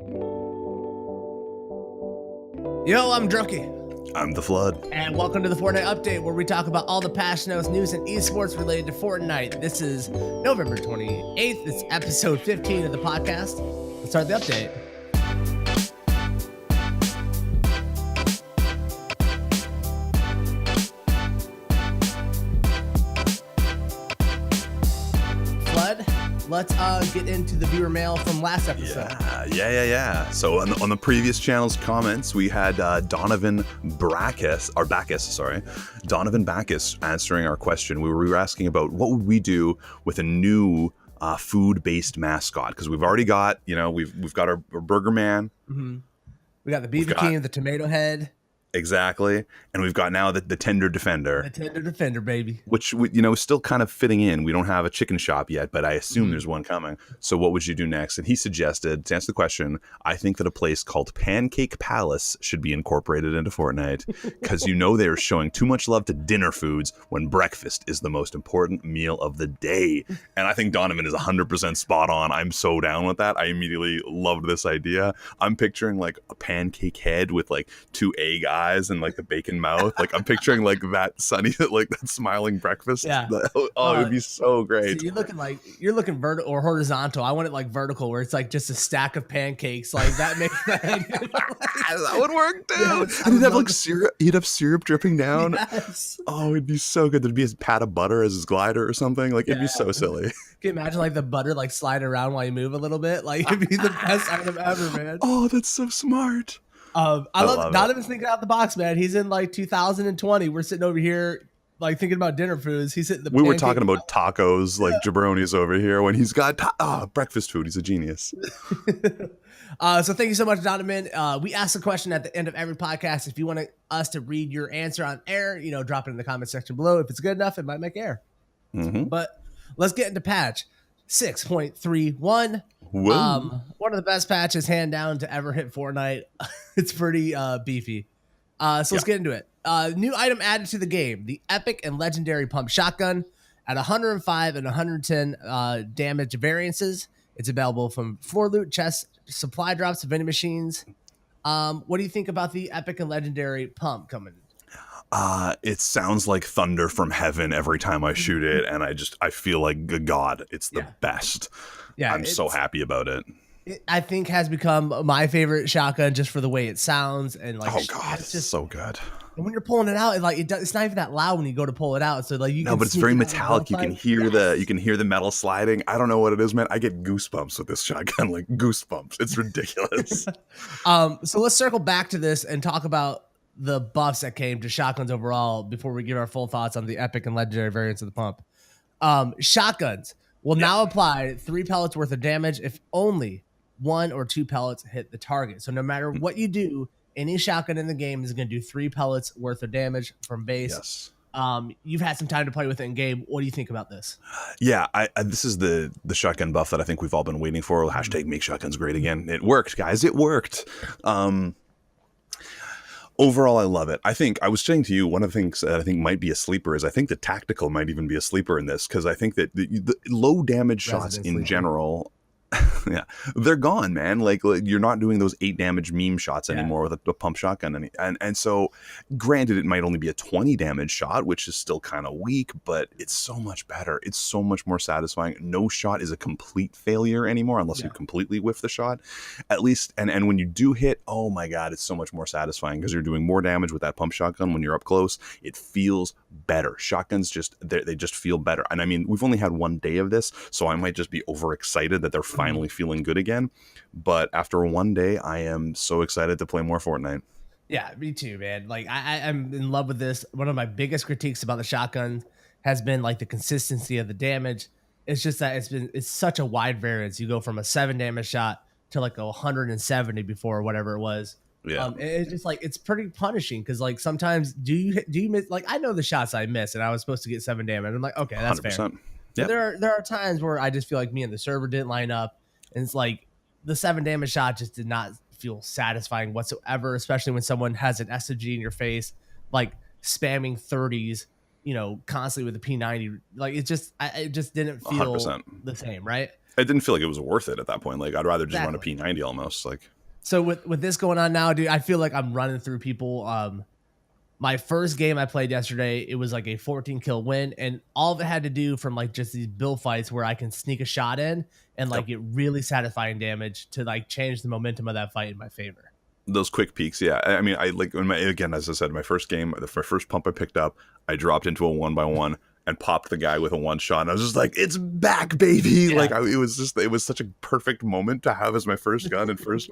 Yo, I'm Drunky. I'm the Flood. And welcome to the Fortnite Update, where we talk about all the patch notes, news, and esports related to Fortnite. This is November 28th. It's episode 15 of the podcast. Let's start the update. Flood, let's get into the viewer mail from last episode. Yeah. So on the previous channel's comments, we had Donovan Backus answering our question. We were asking about what would we do with a new food-based mascot, because we've already got, we've got our Burger Man. Mm-hmm. We got the Beaver King, the Tomato Head. Exactly. And we've got now the Tender Defender. The Tender Defender, baby. Which, is still kind of fitting in. We don't have a chicken shop yet, but I assume there's one coming. So what would you do next? And he suggested, to answer the question, I think that a place called Pancake Palace should be incorporated into Fortnite, because they're showing too much love to dinner foods when breakfast is the most important meal of the day. And I think Donovan is 100% spot on. I'm so down with that. I immediately loved this idea. I'm picturing like a pancake head with like two egg eyes and like the bacon mouth. Like I'm picturing like that sunny, like that smiling breakfast. Yeah. It would be so great. So you're looking vertical or horizontal. I want it like vertical, where it's like just a stack of pancakes. Like that makes that. That would work too. Yeah, and he'd have like syrup. He'd have syrup dripping down. Yes. Oh, it'd be so good. There'd be a pat of butter as his glider or something. Like it'd be so silly. Can you imagine like the butter like sliding around while you move a little bit? Like it'd be the best item ever, man. Oh, that's so smart. I love Donovan's thinking out the box, man. He's in like 2020. We're sitting over here like thinking about dinner foods. He's sitting. We were talking about tacos, like jabronis over here. When he's got breakfast food, he's a genius. So thank you so much, Donovan. We ask a question at the end of every podcast. If you want us to read your answer on air, drop it in the comment section below. If it's good enough, it might make air. Mm-hmm. But let's get into patch 6.31. Whoa. One of the best patches hand down to ever hit Fortnite. It's pretty beefy. So let's get into it. New item added to the game: the epic and legendary pump shotgun at 105 and 110 damage variances. It's available from floor loot, chests, supply drops, vending machines. What do you think about the epic and legendary pump coming? It sounds like thunder from heaven every time I shoot it, and I feel like a god. It's the best. Yeah, I'm so happy about it. It, I think, has become my favorite shotgun just for the way it sounds, and like, oh god, it's just so good. And when you're pulling it out, it's not even that loud when you go to pull it out. So like but it's very metallic. You can hear the metal sliding. I don't know what it is, man. I get goosebumps with this shotgun, like goosebumps. It's ridiculous. So let's circle back to this and talk about the buffs that came to shotguns overall before we give our full thoughts on the epic and legendary variants of the pump. Shotguns will now apply 3 pellets worth of damage if only 1 or 2 pellets hit the target. So no matter what you do, any shotgun in the game is going to do 3 pellets worth of damage from base. Yes. You've had some time to play with it in game. What do you think about this? Yeah, this is the shotgun buff that I think we've all been waiting for. Hashtag make shotguns great again. It worked, guys. It worked. Overall, I love it. I think I was saying to you, one of the things that I think might be a sleeper is I think the tactical might even be a sleeper in this, because I think that the low damage shots in general, yeah, they're gone, man. Like you're not doing those 8 damage meme shots anymore with a pump shotgun. And so granted, it might only be a 20 damage shot, which is still kind of weak, but it's so much better. It's so much more satisfying. No shot is a complete failure anymore unless you completely whiff the shot, at least. And when you do hit, oh my God, it's so much more satisfying because you're doing more damage with that pump shotgun when you're up close. It feels better. Shotguns they just feel better. And I mean, we've only had 1 day of this, so I might just be overexcited that they're finally feeling good again. But after 1 day, I am so excited to play more Fortnite. Yeah, me too, man. Like I'm in love with this. One of my biggest critiques about the shotgun has been like the consistency of the damage. It's just that it's such a wide variance. You go from a 7 damage shot to like a 170 before, or whatever it was. Yeah. It's just like, it's pretty punishing because like sometimes do you miss, like I know the shots I miss and I was supposed to get 7 damage. I'm like, okay, that's 100%. Fair. Yep. There are times where I just feel like me and the server didn't line up, and it's like the 7 damage shot just did not feel satisfying whatsoever, especially when someone has an SMG in your face, like spamming 30s, constantly with a P90. Like it just didn't feel 100%. The same, right? It didn't feel like it was worth it at that point. Like I'd rather just run a P90 almost. Like So with this going on now, dude, I feel like I'm running through people. My first game I played yesterday, it was like a 14 kill win, and all of it had to do from like just these build fights where I can sneak a shot in and like get really satisfying damage to like change the momentum of that fight in my favor. Those quick peaks, yeah. I mean, I like again, as I said, my first game, the first pump I picked up, I dropped into a 1-by-1 and popped the guy with a one shot. And I was just like, it's back, baby. Yeah. Like it was such a perfect moment to have as my first gun and first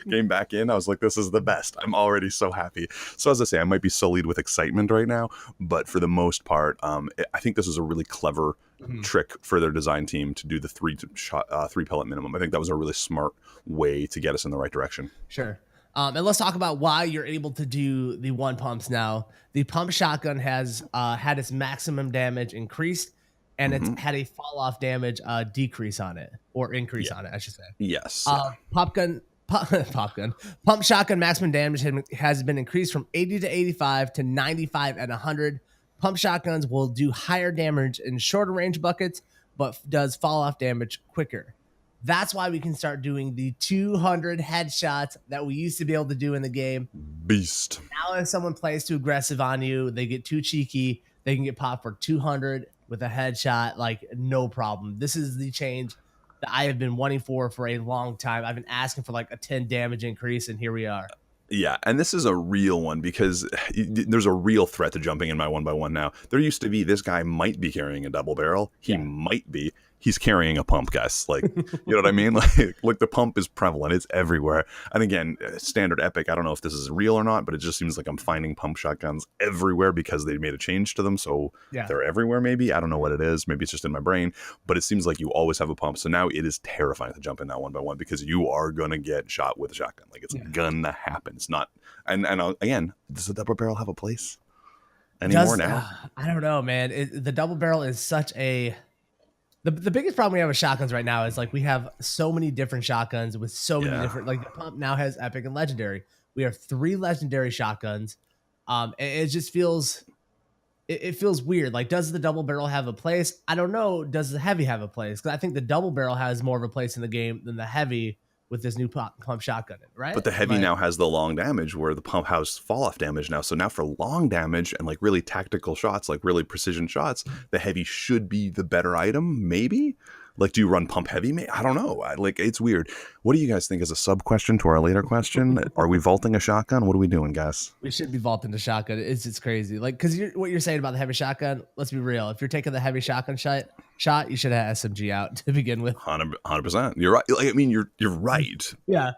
game back in. I was like, this is the best. I'm already so happy. So as I say, I might be sullied with excitement right now, but for the most part, I think this is a really clever trick for their design team to do the three pellet minimum. I think that was a really smart way to get us in the right direction. Sure. And let's talk about why you're able to do the one pumps now. The pump shotgun has had its maximum damage increased, and it's had a fall off damage decrease on it, or increase on it, I should say. Yes. Pump shotgun maximum damage has been increased from 80 to 85 to 95 and 100. Pump shotguns will do higher damage in shorter range buckets, but does fall off damage quicker. That's why we can start doing the 200 headshots that we used to be able to do in the game. Beast. Now if someone plays too aggressive on you, they get too cheeky, they can get popped for 200 with a headshot, like no problem. This is the change that I have been wanting for a long time. I've been asking for like a 10 damage increase, and here we are. Yeah, and this is a real one because there's a real threat to jumping in my 1-by-1 now. There used to be this guy might be carrying a double barrel. He might be. He's carrying a pump, guys. Like, you know what I mean? Like the pump is prevalent. It's everywhere. And again, standard epic, I don't know if this is real or not, but it just seems like I'm finding pump shotguns everywhere because they made a change to them. So they're everywhere maybe. I don't know what it is. Maybe it's just in my brain. But it seems like you always have a pump. So now it is terrifying to jump in that 1-by-1 because you are going to get shot with a shotgun. Like it's gonna happen. It's not. And again, does the double barrel have a place anymore now? I don't know, man. The double barrel is such a... The biggest problem we have with shotguns right now is like we have so many different shotguns with so many different, like the pump now has epic and legendary. We have 3 legendary shotguns. And it just feels, it feels weird. Like, does the double barrel have a place? I don't know. Does the heavy have a place? Because I think the double barrel has more of a place in the game than the heavy with this new pump shotgun, right? But the heavy now has the long damage where the pump has fall off damage now. So now for long damage and like really tactical shots, like really precision shots, the heavy should be the better item, maybe? Like, do you run pump heavy? I don't know. Like, it's weird. What do you guys think as a sub question to our later question? Are we vaulting a shotgun? What are we doing, guys? We should be vaulting the shotgun. It's crazy. Like, because what you're saying about the heavy shotgun, let's be real. If you're taking the heavy shotgun shot, you should have SMG out to begin with. 100%. You're right. Like, I mean, you're right. Yeah.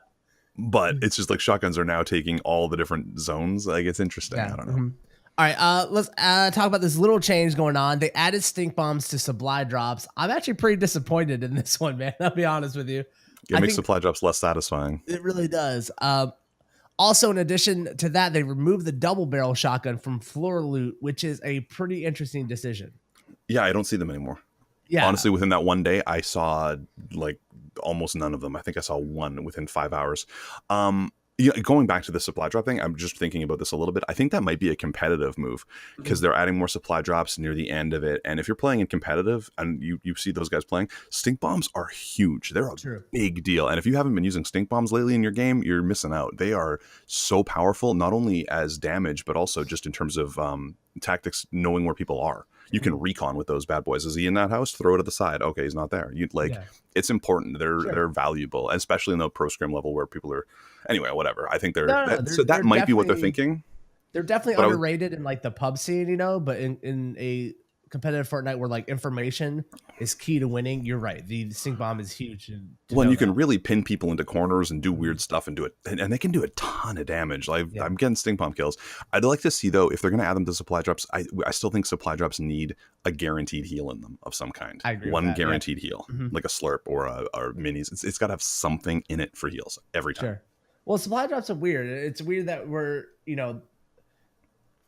But it's just like shotguns are now taking all the different zones. Like, it's interesting. I don't know. All right, let's talk about this little change going on. They added stink bombs to supply drops. I'm actually pretty disappointed in this one, man. I'll be honest with you. It makes supply drops less satisfying. It really does. Also, in addition to that, they removed the double barrel shotgun from floor loot, which is a pretty interesting decision. Yeah, I don't see them anymore. Yeah. Honestly, within that one day, I saw like almost none of them. I think I saw one within 5 hours. Going back to the supply drop thing, I'm just thinking about this a little bit. I think that might be a competitive move because they're adding more supply drops near the end of it. And if you're playing in competitive and you see those guys playing, stink bombs are huge. They're a big deal. And if you haven't been using stink bombs lately in your game, you're missing out. They are so powerful, not only as damage, but also just in terms of tactics, knowing where people are. You can recon with those bad boys. Is he in that house? Throw it to the side. Okay, he's not there. It's important. They're valuable, especially in the pro scrim level where people are. Anyway, whatever. I think that might be what they're thinking. They're definitely underrated in like the pub scene, but in a competitive Fortnite where like information is key to winning, you're right. The stink bomb is huge. And you can really pin people into corners and do weird stuff and do it, and they can do a ton of damage. I'm getting stink bomb kills. I'd like to see though if they're going to add them to supply drops. I still think supply drops need a guaranteed heal in them of some kind. I agree. One guaranteed heal, like a slurp or minis. It's got to have something in it for heals every time. Sure. Well, supply drops are weird. It's weird that we're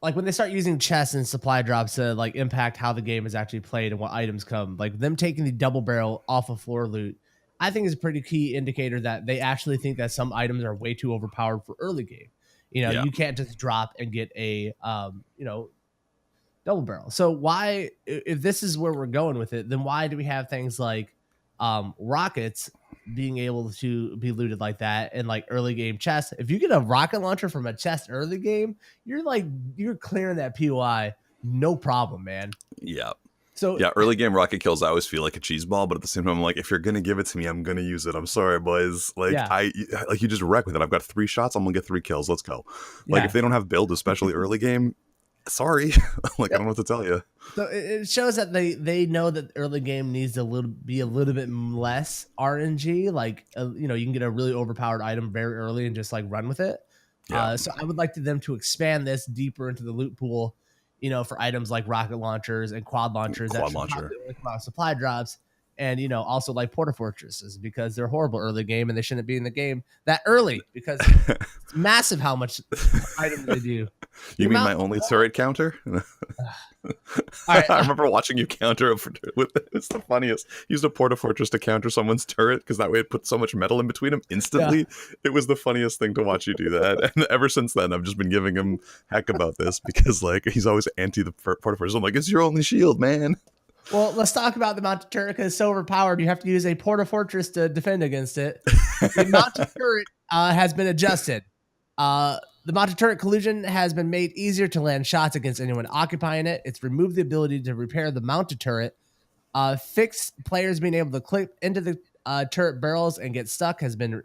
like when they start using chests and supply drops to like impact how the game is actually played and what items come, like them taking the double barrel off of floor loot, I think is a pretty key indicator that they actually think that some items are way too overpowered for early game. You can't just drop and get a, double barrel. So why, if this is where we're going with it, then why do we have things like rockets being able to be looted like that in like early game chests. If you get a rocket launcher from a chest early game, you're clearing that POI, no problem, man. Yeah. So yeah, early game rocket kills, I always feel like a cheese ball, but at the same time, I'm like, if you're gonna give it to me, I'm gonna use it. I'm sorry, boys. Like you just wreck with it. I've got 3 shots, I'm gonna get 3 kills. Let's go. Like if they don't have build, especially early game, sorry. Like I don't know what to tell you. So it shows that they know that early game needs to be a little bit less RNG. Like you can get a really overpowered item very early and just like run with it. Yeah. So I would like them to expand this deeper into the loot pool, for items like rocket launchers and quad launchers that come out supply drops, and also like porta fortresses, because they're horrible early game and they shouldn't be in the game that early, because it's massive how much items they do. You mean my only turret counter? I remember watching you counter with it. It's the funniest. Used a porta fortress to counter someone's turret because that way it put so much metal in between them instantly. Yeah. It was the funniest thing to watch you do that. And ever since then, I've just been giving him heck about this, because like he's always anti the porta fortress. I'm like, it's your only shield, man. Well, let's talk about the mounted turret, because it's so overpowered. You have to use a porta fortress to defend against it. The mounted turret has been adjusted. The mounted turret collision has been made easier to land shots against anyone occupying it. It's removed the ability to repair the mounted turret. Fixed players being able to clip into the turret barrels and get stuck has been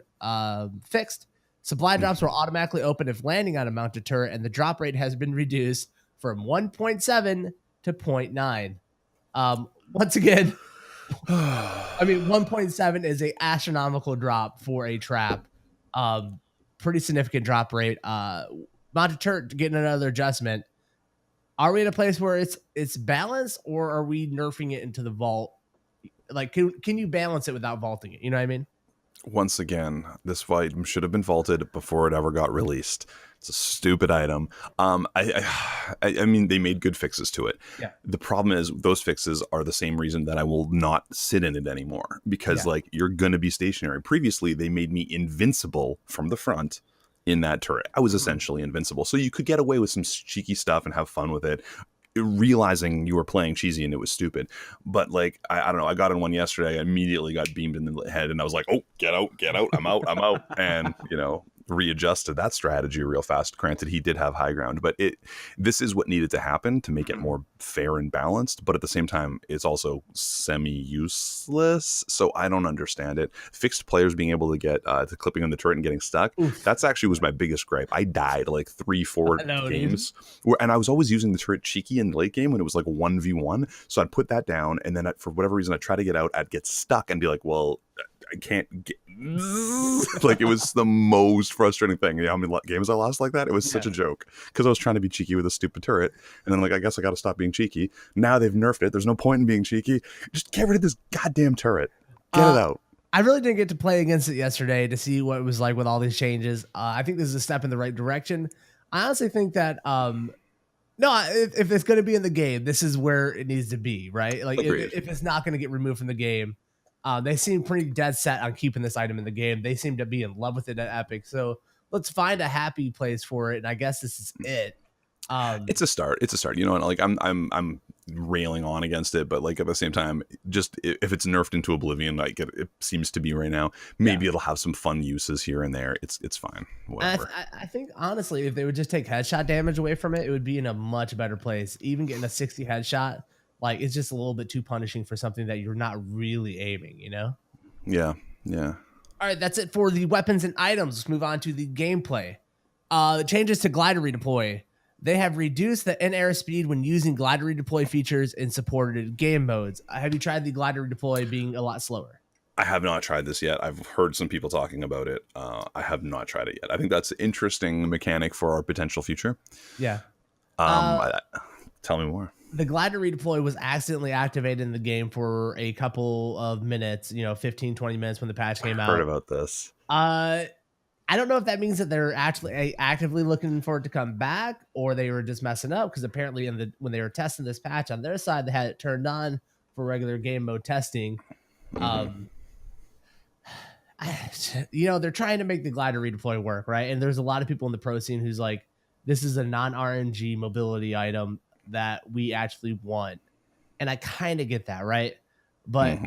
fixed. Supply drops will automatically open if landing on a mounted turret, and the drop rate has been reduced from 1.7 to 0.9. Once again, 1.7 is a astronomical drop for a trap. Pretty significant drop rate. Mounted turret getting another adjustment. Are we in a place where it's balanced, or are we nerfing it into the vault? Like, can you balance it without vaulting it? You know what I mean? Once again, this item should have been vaulted before it ever got released. It's a stupid item. I mean, they made good fixes to it. Yeah. The problem is those fixes are the same reason that I will not sit in it anymore, because like you're going to be stationary. Previously, they made me invincible from the front in that turret. I was essentially invincible. So you could get away with some cheeky stuff and have fun with it, realizing you were playing cheesy and it was stupid. But like, I don't know, I got in one yesterday, I immediately got beamed in the head, and I was like, oh, get out, I'm out. And, readjusted that strategy real fast. Granted, he did have high ground, but this is what needed to happen to make it more fair and balanced. But at the same time, it's also semi-useless. So I don't understand it. Fixed players being able to get to clipping on the turret and getting stuck. Oof. That's actually was my biggest gripe. I died like 3-4 games, and I was always using the turret cheeky in the late game when it was like 1v1. So I'd put that down, and then for whatever reason, I'd try to get out. I'd get stuck and be like, well, I can't get like, it was the most frustrating thing. How many games I lost like that? It was such a joke, because I was trying to be cheeky with a stupid turret, and then like, I guess I got to stop being cheeky. Now they've nerfed it. There's no point in being cheeky. Just get rid of this goddamn turret. Get it out. I really didn't get to play against it yesterday to see what it was like with all these changes. I think this is a step in the right direction. I honestly think that if it's going to be in the game, this is where it needs to be, right? Like if it's not going to get removed from the game. They seem pretty dead set on keeping this item in the game. They seem to be in love with it at Epic. So let's find a happy place for it. And I guess this is it. It's a start. And like I'm railing on against it, but like at the same time, just if it's nerfed into oblivion, like it seems to be right now, maybe it'll have some fun uses here and there. It's fine. Whatever. I think honestly, if they would just take headshot damage away from it, it would be in a much better place. Even getting a 60 headshot. Like, it's just a little bit too punishing for something that you're not really aiming, Yeah. All right, that's it for the weapons and items. Let's move on to the gameplay. Changes to glider redeploy. They have reduced the in-air speed when using glider redeploy features in supported game modes. Have you tried the glider redeploy being a lot slower? I have not tried this yet. I've heard some people talking about it. I have not tried it yet. I think that's an interesting mechanic for our potential future. Yeah. Tell me more. The glider redeploy was accidentally activated in the game for a couple of minutes, 15, 20 minutes when the patch came out. I heard about this. I don't know if that means that they're actually actively looking for it to come back, or they were just messing up, because apparently when they were testing this patch on their side, they had it turned on for regular game mode testing. Mm-hmm. They're trying to make the glider redeploy work, right? And there's a lot of people in the pro scene who's like, this is a non-RNG mobility item that we actually want. And I kind of get that, right? But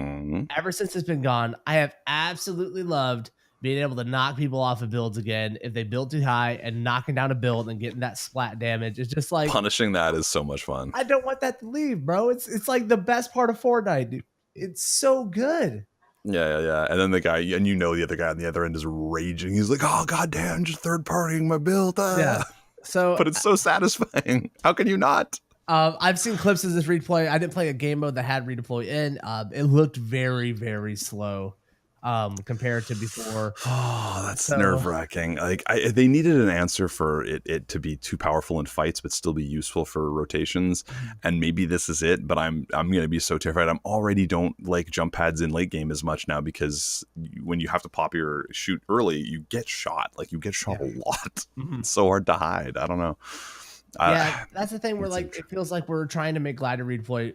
ever since it's been gone, I have absolutely loved being able to knock people off of builds again if they build too high, and knocking down a build and getting that splat damage. It's just like punishing that is so much fun. I don't want that to leave, bro. It's like the best part of Fortnite, dude. It's so good. Yeah. And then the guy, and the other guy on the other end is raging. He's like, "Oh goddamn, just third partying my build." Yeah. So, but it's so satisfying. How can you not? I've seen clips of this redeploy. I didn't play a game mode that had redeploy in. It looked very, very slow compared to before. Oh, that's nerve-wracking. Like they needed an answer for it to be too powerful in fights, but still be useful for rotations. And maybe this is it. But I'm going to be so terrified. I'm already don't like jump pads in late game as much now, because when you have to pop your shoot early, you get shot. Like you get shot a lot. It's so hard to hide. I don't know. Yeah, that's the thing where like it feels like we're trying to make glider redeploy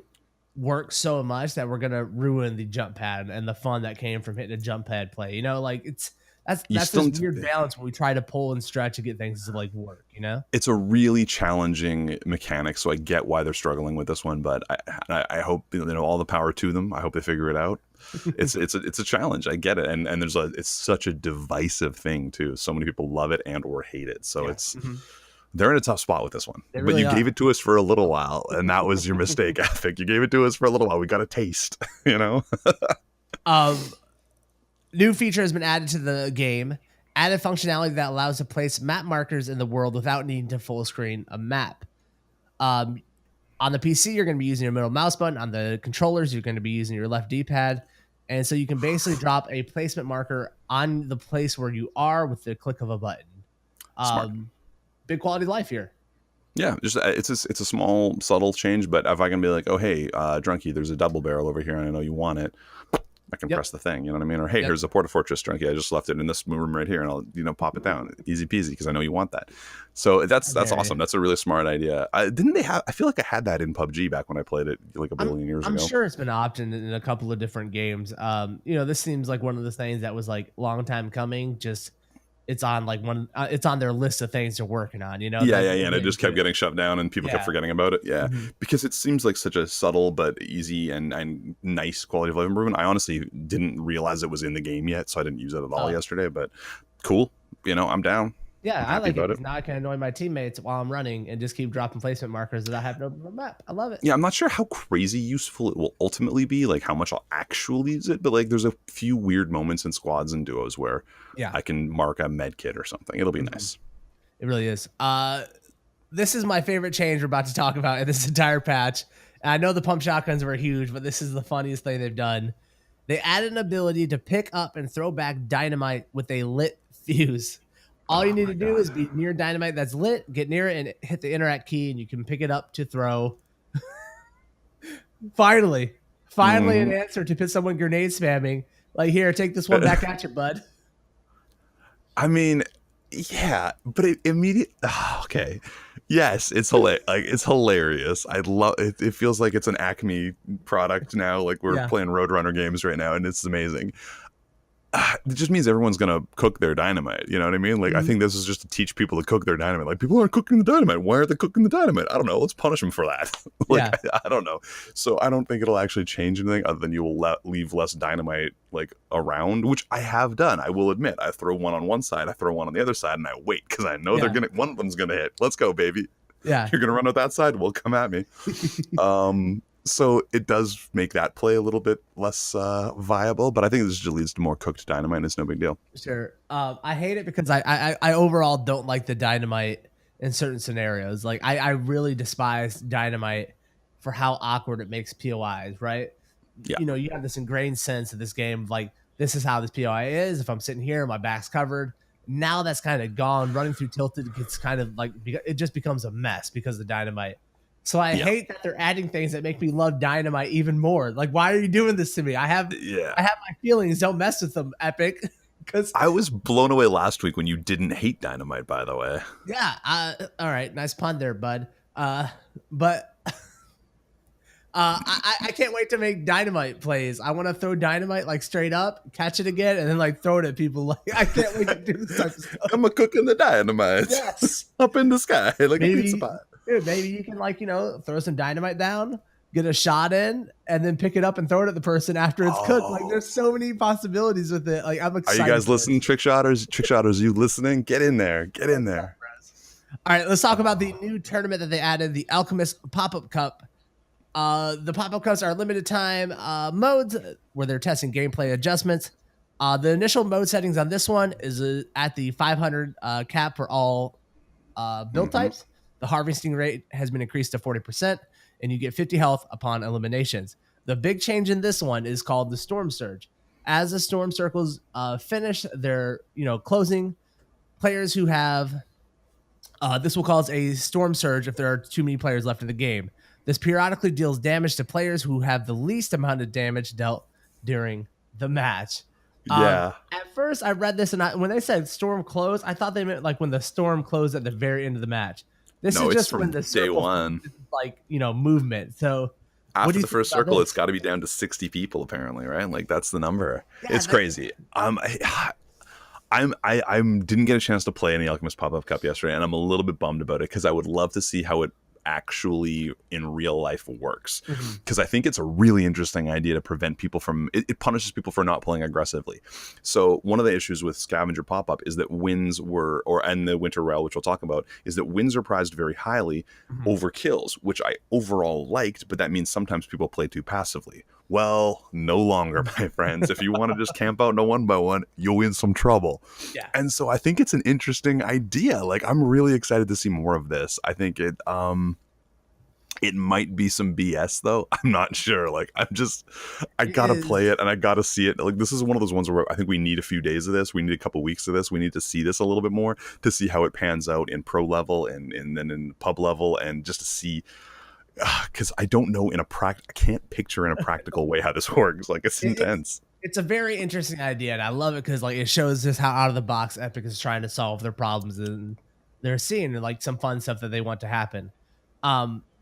work so much that we're gonna ruin the jump pad and the fun that came from hitting a jump pad play. You know, like that's this weird balance when we try to pull and stretch to get things to like work. You know, it's a really challenging mechanic, so I get why they're struggling with this one. But I hope all the power to them. I hope they figure it out. It's a challenge. I get it, and it's such a divisive thing too. So many people love it and or hate it. So it's. They're in a tough spot with this one, but you gave it to us for a little while, and that was your mistake, Epic. You gave it to us for a little while. We got a taste, you know? New feature has been added to the game. Added functionality that allows to place map markers in the world without needing to full screen a map. On the PC, you're going to be using your middle mouse button. On the controllers, you're going to be using your left D-pad. And so you can basically drop a placement marker on the place where you are with the click of a button. Smart. Big quality of life here. Yeah, just it's a small, subtle change, but if I can be like, "Oh, hey, Drunky, there's a double barrel over here, and I know you want it," I can press the thing. You know what I mean? Or, "Hey, here's a Porta Fortress, Drunky. I just left it in this room right here, and I'll pop it down, easy peasy, because I know you want that." So that's awesome. That's a really smart idea. Didn't they have? I feel like I had that in PUBG back when I played it like a billion years ago. I'm sure it's been optioned in a couple of different games. This seems like one of the things that was like long time coming. Just it's on like it's on their list of things they're working on, and it just kept getting shut down and people kept forgetting about it. Because it seems like such a subtle but easy and nice quality of life improvement. I honestly didn't realize it was in the game yet, so I didn't use it at all yesterday, but cool, I'm down. I like it. Now I can annoy my teammates while I'm running and just keep dropping placement markers that I have to open the map. I love it. Yeah, I'm not sure how crazy useful it will ultimately be, like how much I'll actually use it, but like there's a few weird moments in squads and duos where I can mark a med kit or something. It'll be nice. It really is. This is my favorite change we're about to talk about in this entire patch. And I know the pump shotguns were huge, but this is the funniest thing they've done. They added an ability to pick up and throw back dynamite with a lit fuse. All you need to do is be near dynamite that's lit, get near it, and hit the interact key, and you can pick it up to throw. Finally, an answer to someone grenade spamming. Like, here, take this one back at you, bud. I mean, yeah, but it immediately. Okay, yes, it's hilarious. Like, it's hilarious. I love it. It feels like it's an Acme product now. Like we're playing Roadrunner games right now, and it's amazing. It just means everyone's gonna cook their dynamite. You know what I mean? Like I think this is just to teach people to cook their dynamite. Like people aren't cooking the dynamite. Why aren't they cooking the dynamite? I don't know. Let's punish them for that. I don't know. So I don't think it'll actually change anything other than you will leave less dynamite like around, which I have done. I will admit. I throw one on one side, I throw one on the other side, and I wait because I know one of them's gonna hit. Let's go, baby. Yeah, you're gonna run out that side. Well, come at me. So it does make that play a little bit less viable, but I think this just leads to more cooked dynamite, and it's no big deal. Sure. I hate it because I overall don't like the dynamite in certain scenarios. Like I really despise dynamite for how awkward it makes POIs, right? Yeah. You have this ingrained sense of this game, like this is how this POI is. If I'm sitting here, my back's covered. Now that's kind of gone. Running through tilted gets kind of like, it just becomes a mess because of the dynamite. So I hate that they're adding things that make me love dynamite even more. Like, why are you doing this to me? I have my feelings. Don't mess with them, Epic. Because I was blown away last week when you didn't hate dynamite, by the way. Yeah. All right. Nice pun there, bud. But I can't wait to make dynamite plays. I want to throw dynamite like straight up, catch it again, and then like throw it at people. Like I can't wait to do this type of stuff. I'm cooking the dynamite. Yes. Up in the sky like a pizza pie. Dude, maybe you can throw some dynamite down, get a shot in, and then pick it up and throw it at the person after it's cooked. Like, there's so many possibilities with it. Like, I'm excited. Are you guys listening, trick shotters? Trick shotters, you listening? Get in there. Get in there. All right, let's talk about the new tournament that they added, the Alchemist Pop-Up Cup. The Pop-Up Cups are limited time modes where they're testing gameplay adjustments. The initial mode settings on this one is at the 500 cap for all build types. The harvesting rate has been increased to 40%, and you get 50 health upon eliminations. The big change in this one is called the Storm Surge. As the Storm Circles finish their closing, players who have this will cause a Storm Surge if there are too many players left in the game. This periodically deals damage to players who have the least amount of damage dealt during the match. Yeah. At first, I read this, and when they said storm close, I thought they meant like when the storm closed at the very end of the match. This is just when the day one, movement. So after the first circle, it's got to be down to 60 people apparently, right? Like that's the number. Yeah, it's crazy. I didn't get a chance to play any Alchemist Pop-Up Cup yesterday, and I'm a little bit bummed about it because I would love to see how it actually in real life works, because I think it's a really interesting idea to prevent people from it punishes people for not playing aggressively. So one of the issues with Scavenger Pop-Up is that wins and the Winter Royale, which we'll talk about, is that wins are prized very highly over kills, which I overall liked, but that means sometimes people play too passively. Well, no longer, my friends. If you want to just camp out in a 1-by-1, you'll in some trouble. Yeah. And so I think it's an interesting idea. Like, I'm really excited to see more of this. I think it might be some BS though. I'm not sure. Like, I gotta play it and I gotta see it. Like, this is one of those ones where I think we need a few days of this. We need a couple weeks of this. We need to see this a little bit more to see how it pans out in pro level and then in pub level, and just to see. Because I don't know I can't picture in a practical way how this works. Like, it's intense. It's a very interesting idea, and I love it because like it shows just how out of the box Epic is trying to solve their problems, and they're seeing like some fun stuff that they want to happen.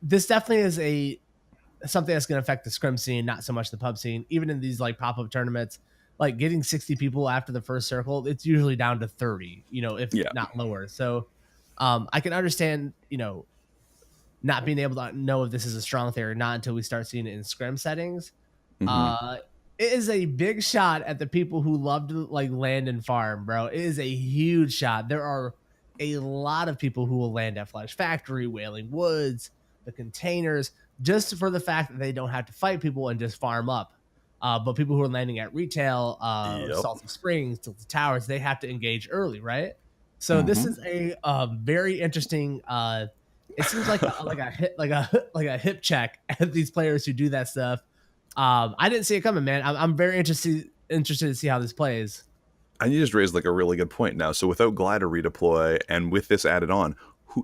This definitely is something that's going to affect the scrim scene, not so much the pub scene. Even in these like pop-up tournaments, like getting 60 people after the first circle, it's usually down to 30, if not lower. So I can understand, not being able to know if this is a strong theory or not until we start seeing it in scrim settings. It is a big shot at the people who love to like land and farm, bro. It is a huge shot. There are a lot of people who will land at Flash Factory, Wailing Woods, the containers, just for the fact that they don't have to fight people and just farm up. But people who are landing at retail, Salty Springs, Tilted Towers, they have to engage early, right? So this is a very interesting. It seems like a hip check at these players who do that stuff. I didn't see it coming, man. I'm very interested to see how this plays. And you just raised like a really good point now. So without Glider Redeploy and with this added on,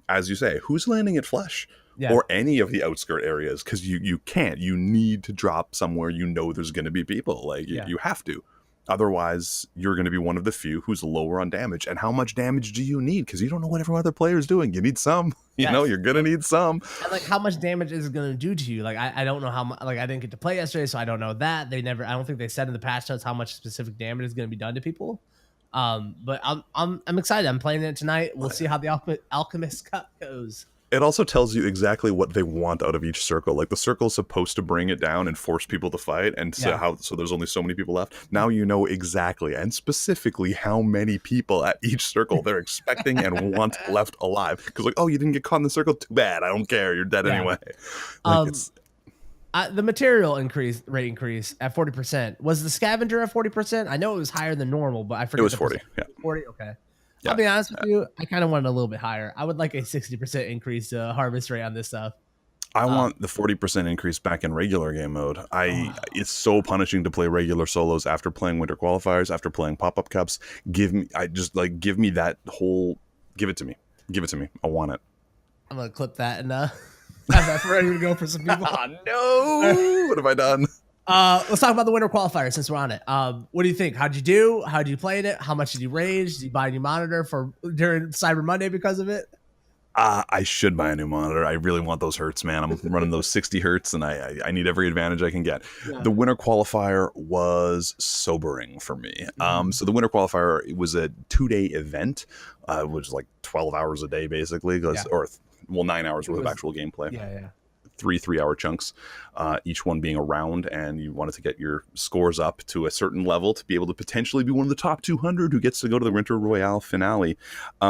as you say, who's landing at Flesh or any of the outskirt areas? Because you can't. You need to drop somewhere there's going to be people. Like you have to. Otherwise, you're going to be one of the few who's lower on damage. And how much damage do you need? Because you don't know what every other player is doing. You need some. You're going to need some. And like, how much damage is it going to do to you? Like, I don't know how much. Like, I didn't get to play yesterday, so I don't know that. I don't think they said in the patch notes how much specific damage is going to be done to people. But I'm excited. I'm playing it tonight. We'll see how the Alchemist Cup goes. It also tells you exactly what they want out of each circle. Like, the circle is supposed to bring it down and force people to fight, and so there's only so many people left. Now you know exactly and specifically how many people at each circle they're expecting and want left alive. Because you didn't get caught in the circle, too bad. I don't care. You're dead anyway. Like, the material rate increase at 40%. Was the scavenger at 40%? I know it was higher than normal, but I forget. It was 40. Yeah. 40. Okay. Yeah. I'll be honest with you. I kind of wanted a little bit higher. I would like a 60% increase harvest rate on this stuff. I want the 40% increase back in regular game mode. It's so punishing to play regular solos after playing Winter Qualifiers, after playing Pop-Up Cups. Give me that whole. Give it to me. I want it. I'm gonna clip that and have that ready to go for some people. Oh no! What have I done? Let's talk about the Winter Qualifier since we're on it. What do you think? How'd you do? How'd you play it? How much did you rage? Did you buy a new monitor during Cyber Monday because of it? I should buy a new monitor. I really want those hertz, man. I'm running those 60 hertz, and I need every advantage I can get. Yeah. The Winter Qualifier was sobering for me. So the Winter Qualifier, was a 2-day event. It was like 12 hours a day, basically, or 9 hours worth of actual gameplay. Yeah. 3-hour chunks, each one being a round, and you wanted to get your scores up to a certain level to be able to potentially be one of the top 200 who gets to go to the Winter Royale finale.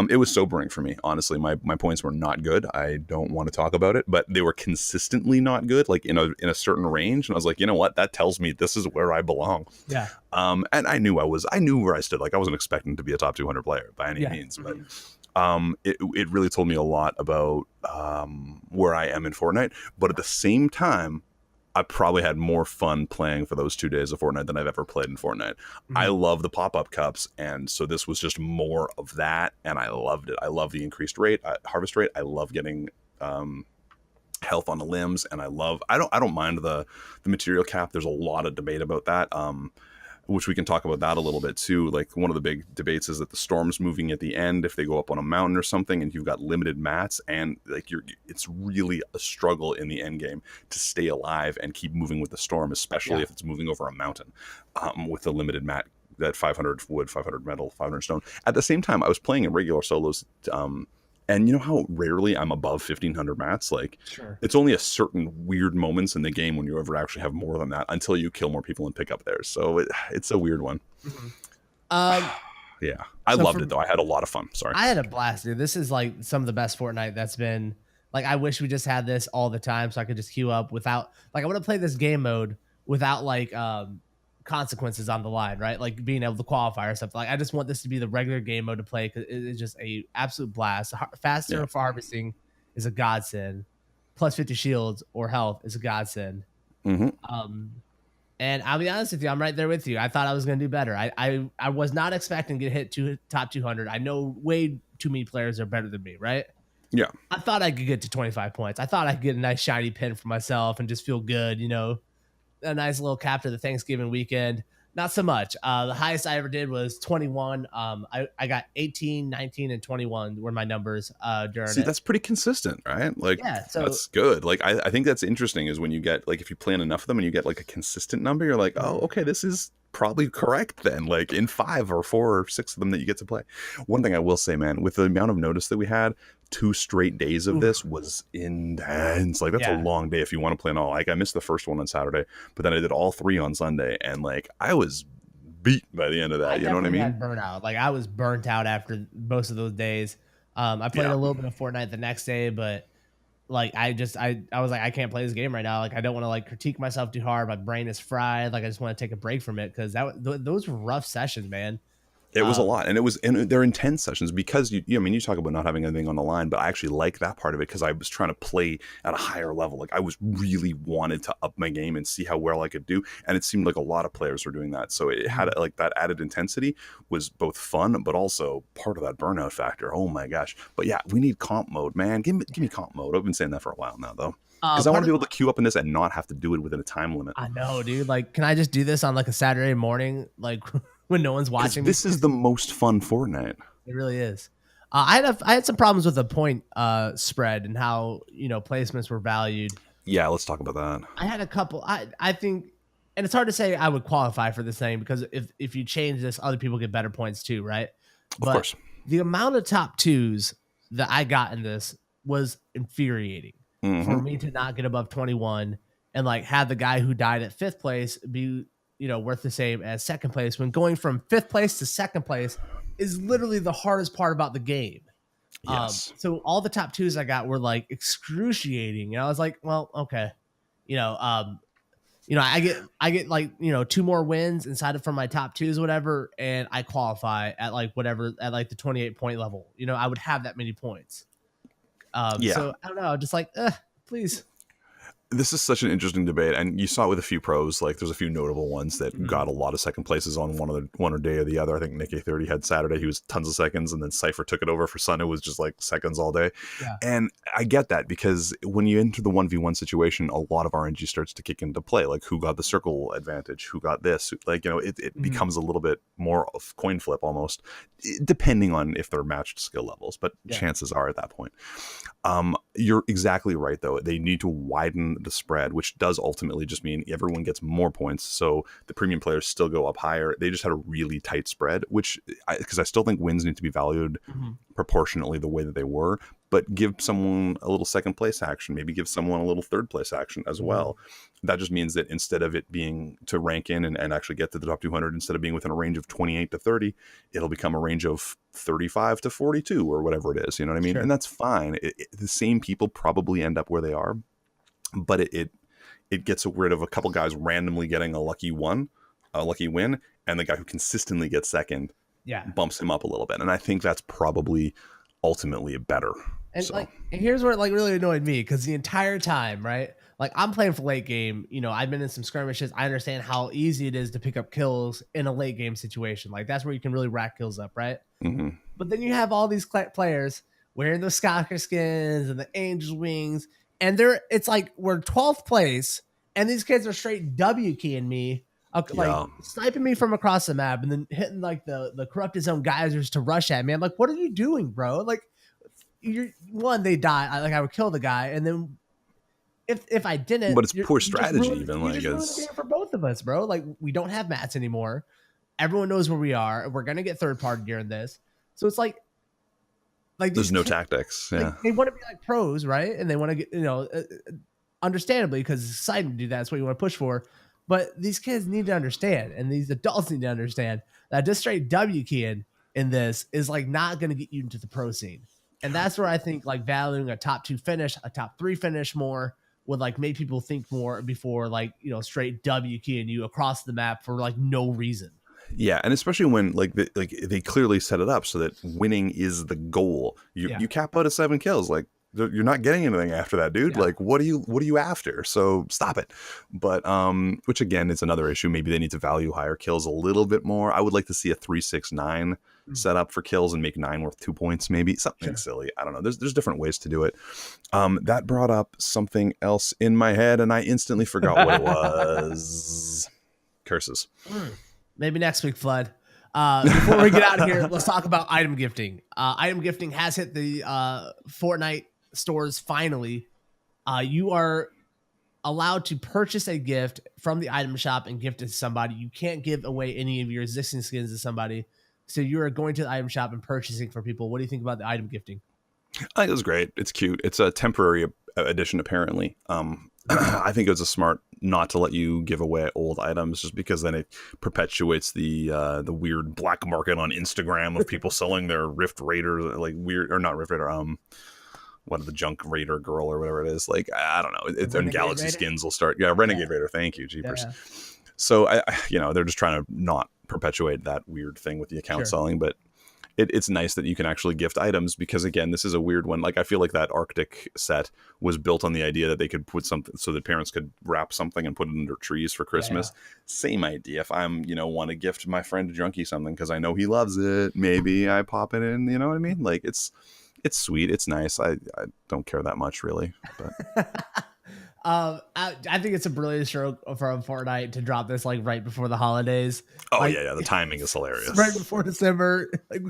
It was sobering for me, honestly. My points were not good. I don't want to talk about it, but they were consistently not good, like in a certain range. And I was like, you know what? That tells me this is where I belong. Yeah. And I knew where I stood. Like, I wasn't expecting to be a top 200 player by any means, but it really told me a lot about where I am in Fortnite. But at the same time, I probably had more fun playing for those 2 days of Fortnite than I've ever played in Fortnite. I love the pop-up cups, and so this was just more of that, and I loved it. I love the increased harvest rate. I love getting health on the limbs, and I don't mind the material cap. There's a lot of debate about that, which we can talk about that a little bit too. Like, one of the big debates is that the storm's moving at the end if they go up on a mountain or something, and you've got limited mats, and like it's really a struggle in the end game to stay alive and keep moving with the storm, especially if it's moving over a mountain with the limited mat. That 500 wood, 500 metal, 500 stone. At the same time, I was playing in regular solos, and you know how rarely I'm above 1,500 mats? Like, It's only a certain weird moments in the game when you ever actually have more than that until you kill more people and pick up theirs. So it's a weird one. Yeah. I loved it, though. I had a lot of fun. Sorry. I had a blast, dude. This is like some of the best Fortnite that's been. Like, I wish we just had this all the time so I could just queue up without. Like, I want to play this game mode without, like, consequences on the line, right? Like being able to qualify or something. Like, I just want this to be the regular game mode to play because it's just a absolute blast. Faster for harvesting is a godsend. Plus 50 shields or health is a godsend. And I'll be honest with you, I'm right there with you. I thought I was going to do better. I was not expecting to get hit to top 200. I know way too many players are better than me, right? Yeah. I thought I could get to 25 points. I thought I could get a nice shiny pin for myself and just feel good, a nice little cap to the Thanksgiving weekend. Not so much. The highest I ever did was 21. I got 18, 19, and 21 were my numbers during it. That's pretty consistent, right? Like, so that's good. Like, I think that's interesting is when you get, like, if you plan enough of them and you get like a consistent number, you're like, oh, okay, this is probably correct then. Like, in 5 or 4 or 6 of them that you get to play. One thing I will say, man, with the amount of notice that we had, 2 straight days of this was intense. Like, that's a long day if you want to play it all. Like, I missed the first one on Saturday, but then I did all 3 on Sunday, and like, I was beat by the end of that. You know what I mean? Had burnout. Like, I was burnt out after most of those days. I played a little bit of Fortnite the next day, but like, I was like, I can't play this game right now. Like, I don't want to like critique myself too hard. My brain is fried. Like, I just want to take a break from it because those were rough sessions, man. It was a lot, and they're intense sessions because you talk about not having anything on the line, but I actually like that part of it because I was trying to play at a higher level. Like, I was really wanted to up my game and see how well I could do, and it seemed like a lot of players were doing that. So it had like that added intensity was both fun, but also part of that burnout factor. Oh my gosh! But yeah, we need comp mode, man. Give me comp mode. I've been saying that for a while now, though. Because I want to be able to queue up in this and not have to do it within a time limit. I know, dude. Like, can I just do this on like a Saturday morning? Like, when no one's watching. This is the most fun Fortnite. It really is. I had some problems with the point spread and how placements were valued. Yeah, let's talk about that. I had a couple. I think, and it's hard to say I would qualify for this thing because if you change this, other people get better points too, right? Of course. The amount of top 2s that I got in this was infuriating for me to not get above 21 and like have the guy who died at 5th place be worth the same as 2nd place when going from 5th place to 2nd place is literally the hardest part about the game. Yes. So all the top 2s I got were like excruciating. And I was like, well, okay. I get like, 2 more wins inside of from my top 2s, whatever. And I qualify at like whatever, at like the 28 point level, I would have that many points. So I don't know, just like, please. This is such an interesting debate, and you saw it with a few pros. Like, there's a few notable ones that got a lot of second places on one day or the other. I think Nick A30 had Saturday; he was tons of seconds, and then Cypher took it over for Sunday. It was just like seconds all day. Yeah. And I get that because when you enter the 1v1 situation, a lot of RNG starts to kick into play. Like, who got the circle advantage? Who got this? Like, it becomes a little bit more of coin flip almost, depending on if they're matched skill levels. But chances are at that point. You're exactly right, though. They need to widen the spread, which does ultimately just mean everyone gets more points. So the premium players still go up higher. They just had a really tight spread, which because I still think wins need to be valued proportionately the way that they were. but give someone a little second place action, maybe give someone a little third place action as well. That just means that instead of it being to rank in and actually get to the top 200, instead of being within a range of 28 to 30, it'll become a range of 35 to 42 or whatever it is. You know what I mean? Sure. And that's fine. The same people probably end up where they are, but it gets rid of a couple guys randomly getting a lucky win, and the guy who consistently gets second bumps him up a little bit. And I think that's probably ultimately better. And and here's where it really annoyed me, because the entire time, right? Like, I'm playing for late game. I've been in some skirmishes. I understand how easy it is to pick up kills in a late game situation. Like, that's where you can really rack kills up, right? Mm-hmm. But then you have all these players wearing the Stalker skins and the Angel Wings, and it's like we're 12th place, and these kids are straight W keying me, sniping me from across the map, and then hitting like the corrupted zone geysers to rush at me. I'm like, what are you doing, bro? Like, they die. I would kill the guy, and then if I didn't, but it's poor strategy. Even like it's for both of us, bro. Like, we don't have mats anymore. Everyone knows where we are. We're gonna get third party during this, so it's like there's no tactics. Yeah, they want to be like pros, right? And they want to get understandably, because it's exciting to do that. That's what you want to push for. But these kids need to understand, and these adults need to understand, that just straight W keying in this is like not going to get you into the pro scene. And that's where I think like valuing a top 2 finish, a top 3 finish more would like make people think more before straight W keying you across the map for like no reason. Yeah, and especially when they clearly set it up so that winning is the goal. You cap out at 7 kills, like you're not getting anything after that, dude. Yeah. Like, what are you after? So stop it. But which again is another issue. Maybe they need to value higher kills a little bit more. I would like to see a 3-6-9 set up for kills and make 9 worth 2 points, maybe something silly. I don't know. There's different ways to do it. That brought up something else in my head, and I instantly forgot what it was. Curses. Maybe next week, Flood. Before we get out of here, let's talk about item gifting. Item gifting has hit the Fortnite stores finally. You are allowed to purchase a gift from the item shop and gift it to somebody. You can't give away any of your existing skins to somebody. So you are going to the item shop and purchasing for people. What do you think about the item gifting? I think it was great. It's cute. It's a temporary addition, apparently. I think it was a smart not to let you give away old items, just because then it perpetuates the weird black market on Instagram of people selling their Rift Raider, like weird, or not Rift Raider, what are the Junk Raider girl or whatever it is. Like, I don't know. It's and Galaxy Raider? Skins will start. Yeah, Renegade Raider. Thank you, jeepers. Yeah. So they're just trying to not perpetuate that weird thing with the account selling, but it's nice that you can actually gift items, because again, this is a weird one. Like, I feel like that Arctic set was built on the idea that they could put something so that parents could wrap something and put it under trees for Christmas. Yeah. Same idea. If I'm, want to gift my friend Junkie something because I know he loves it, maybe I pop it in, you know what I mean? Like, it's sweet. It's nice. I don't care that much, really. But I think it's a brilliant stroke from Fortnite to drop this like right before the holidays. Oh, yeah. The timing is hilarious. Right before December. Like,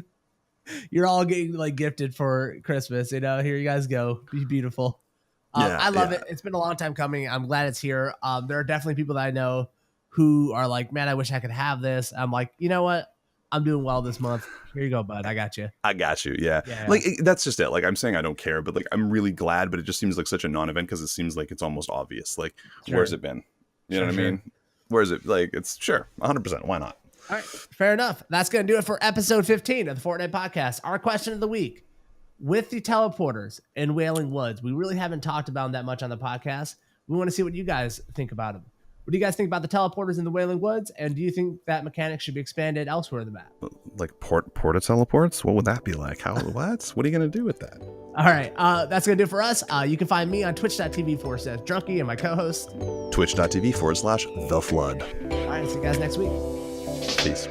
you're all getting like gifted for Christmas, here you guys go, be beautiful. I love it. It's been a long time coming. I'm glad it's here. There are definitely people that I know who are like, man, I wish I could have this. I'm like, you know what, I'm doing well this month, here you go, bud, I got you. Yeah. Like, that's just it. Like, I'm saying I don't care, but like, I'm really glad, but it just seems like such a non-event, because it seems like it's almost obvious. Like, where's it been, you know what I mean? Where's it? Like, it's 100%, why not? All right, fair enough. That's going to do it for episode 15 of the Fortnite Podcast. Our question of the week: with the teleporters in Wailing Woods, we really haven't talked about them that much on the podcast. We want to see what you guys think about them. What do you guys think about the teleporters in the Wailing Woods? And do you think that mechanic should be expanded elsewhere in the map? Like porta teleports? What would that be like? What? What are you going to do with that? All right, that's going to do it for us. You can find me on twitch.tv/Drunky and my co-host twitch.tv/theflood. All right, see you guys next week. Peace.